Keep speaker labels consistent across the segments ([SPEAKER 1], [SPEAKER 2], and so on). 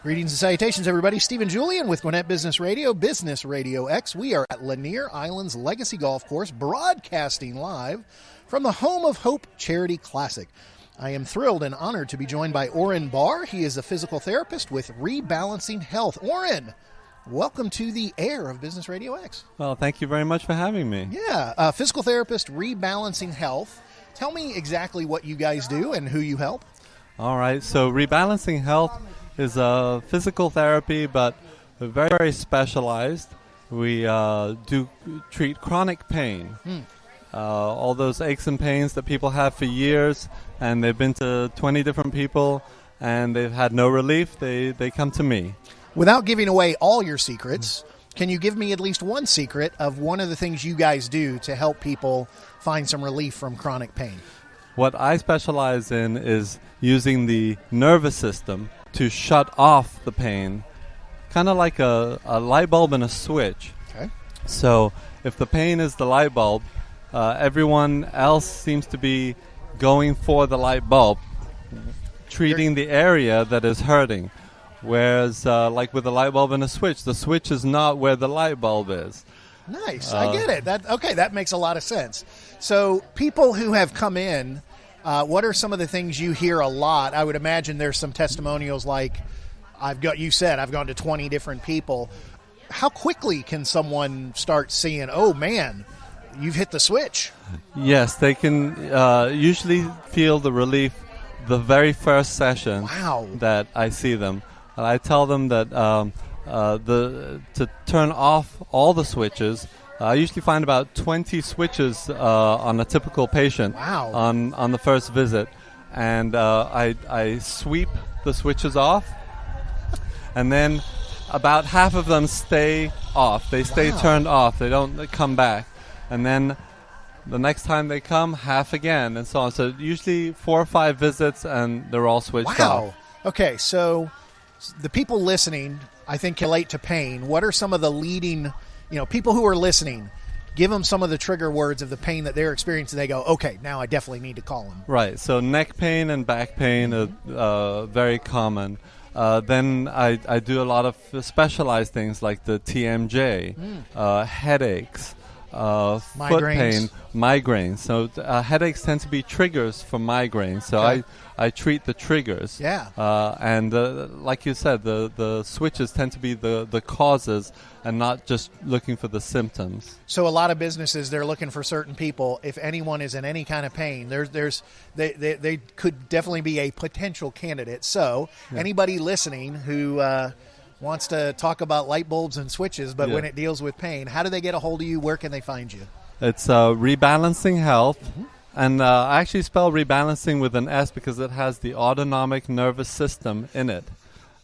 [SPEAKER 1] Greetings and salutations, everybody. Stephen Julian with Gwinnett Business Radio, Business Radio X. We are at Lanier Island's Legacy Golf Course, broadcasting live from the Home of Hope Charity Classic. I am thrilled and honored to be joined by Oren Barr. He is a physical therapist with Rebalansing Health. Oren, welcome to the air of Business Radio X.
[SPEAKER 2] Well, thank you very much for having me.
[SPEAKER 1] Yeah, physical therapist, Rebalansing Health. Tell me exactly what you guys do and who you help.
[SPEAKER 2] All right, so Rebalancing Health is a physical therapy, but very, very specialized. We do treat chronic pain. All those aches and pains that people have for years, and they've been to 20 different people, and they've had no relief. They come to me.
[SPEAKER 1] Without giving away all your secrets, can you give me at least one secret of one of the things you guys do to help people find some relief from chronic pain?
[SPEAKER 2] What I specialize in is using the nervous system to shut off the pain, kind of like a light bulb and a switch.
[SPEAKER 1] Okay.
[SPEAKER 2] So if the pain is the light bulb, everyone else seems to be going for the light bulb, treating the area that is hurting. Whereas, like with the light bulb and a switch, the switch is not where the light bulb is.
[SPEAKER 1] Nice. I get it. That makes a lot of sense. So people who have come in, what are some of the things you hear a lot? I would imagine there's some testimonials like I've gone to 20 different people. How quickly can someone start seeing, oh man, you've hit the switch?
[SPEAKER 2] Yes, they can usually feel the relief the very first session that I see them. And I tell them that to turn off all the switches. I usually find about 20 switches on a typical patient on the first visit. And I sweep the switches off, and then about half of them stay off. They stay turned off. They don't come back. And then the next time they come, half again, and so on. So usually 4 or 5 visits, and they're all switched off.
[SPEAKER 1] Okay, so the people listening, I think, can relate to pain. What are some of the leading, people who are listening, give them some of the trigger words of the pain that they're experiencing. They go, okay, now I definitely need to call them.
[SPEAKER 2] Right. So neck pain and back pain are very common. Then I do a lot of specialized things like the TMJ, headaches, foot pain, migraines. So headaches tend to be triggers for migraines. So I treat the triggers.
[SPEAKER 1] Yeah.
[SPEAKER 2] And like you said, the switches tend to be the causes and not just looking for the symptoms.
[SPEAKER 1] So a lot of businesses, they're looking for certain people. If anyone is in any kind of pain, they could definitely be a potential candidate. So anybody listening who wants to talk about light bulbs and switches, but when it deals with pain, how do they get a hold of you? Where can they find you?
[SPEAKER 2] It's Rebalancing Health. And I actually spell rebalancing with an S because it has the autonomic nervous system in it.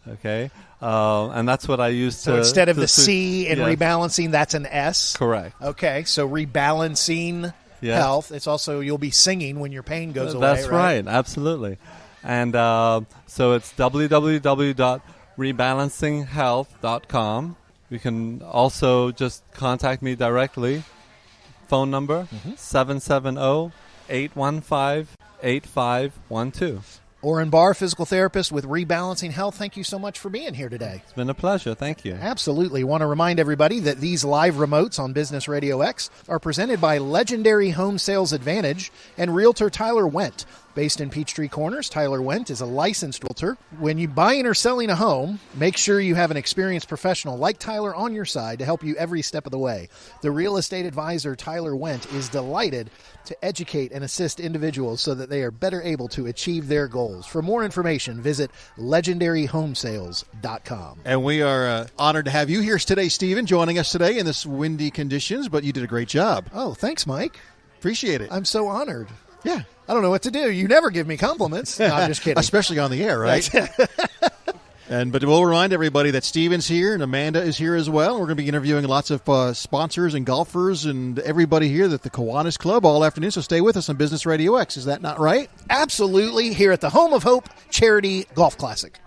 [SPEAKER 2] Okay? And that's what I use to...
[SPEAKER 1] So instead of the C in rebalancing, that's an S?
[SPEAKER 2] Correct.
[SPEAKER 1] Okay, so Rebalancing Health. It's also, you'll be singing when your pain goes away,
[SPEAKER 2] That's right, absolutely. And so it's www.rebalancinghealth.com. You can also just contact me directly. Phone number, 770-815-8512.
[SPEAKER 1] Oren Barr, physical therapist with Rebalancing Health. Thank you so much for being here today.
[SPEAKER 2] It's been a pleasure. Thank you.
[SPEAKER 1] Absolutely. Want to remind everybody that these live remotes on Business Radio X are presented by Legendary Home Sales Advantage and Realtor Tyler Wendt. Based in Peachtree Corners, Tyler Wendt is a licensed realtor. When you're buying or selling a home, make sure you have an experienced professional like Tyler on your side to help you every step of the way. The real estate advisor, Tyler Wendt, is delighted to educate and assist individuals so that they are better able to achieve their goals. For more information, visit legendaryhomesales.com.
[SPEAKER 3] And we are honored to have you here today, Stephen, joining us today in this windy conditions, but you did a great job.
[SPEAKER 1] Oh, thanks, Mike.
[SPEAKER 3] Appreciate it.
[SPEAKER 1] I'm so honored.
[SPEAKER 3] Yeah.
[SPEAKER 1] I don't know what to do. You never give me compliments. No, I'm just kidding.
[SPEAKER 3] Especially on the air, right? But we'll remind everybody that Steven's here and Amanda is here as well. We're going to be interviewing lots of sponsors and golfers and everybody here at the Kwanis Club all afternoon. So stay with us on Business Radio X. Is that not right?
[SPEAKER 1] Absolutely. Here at the Home of Hope Charity Golf Classic.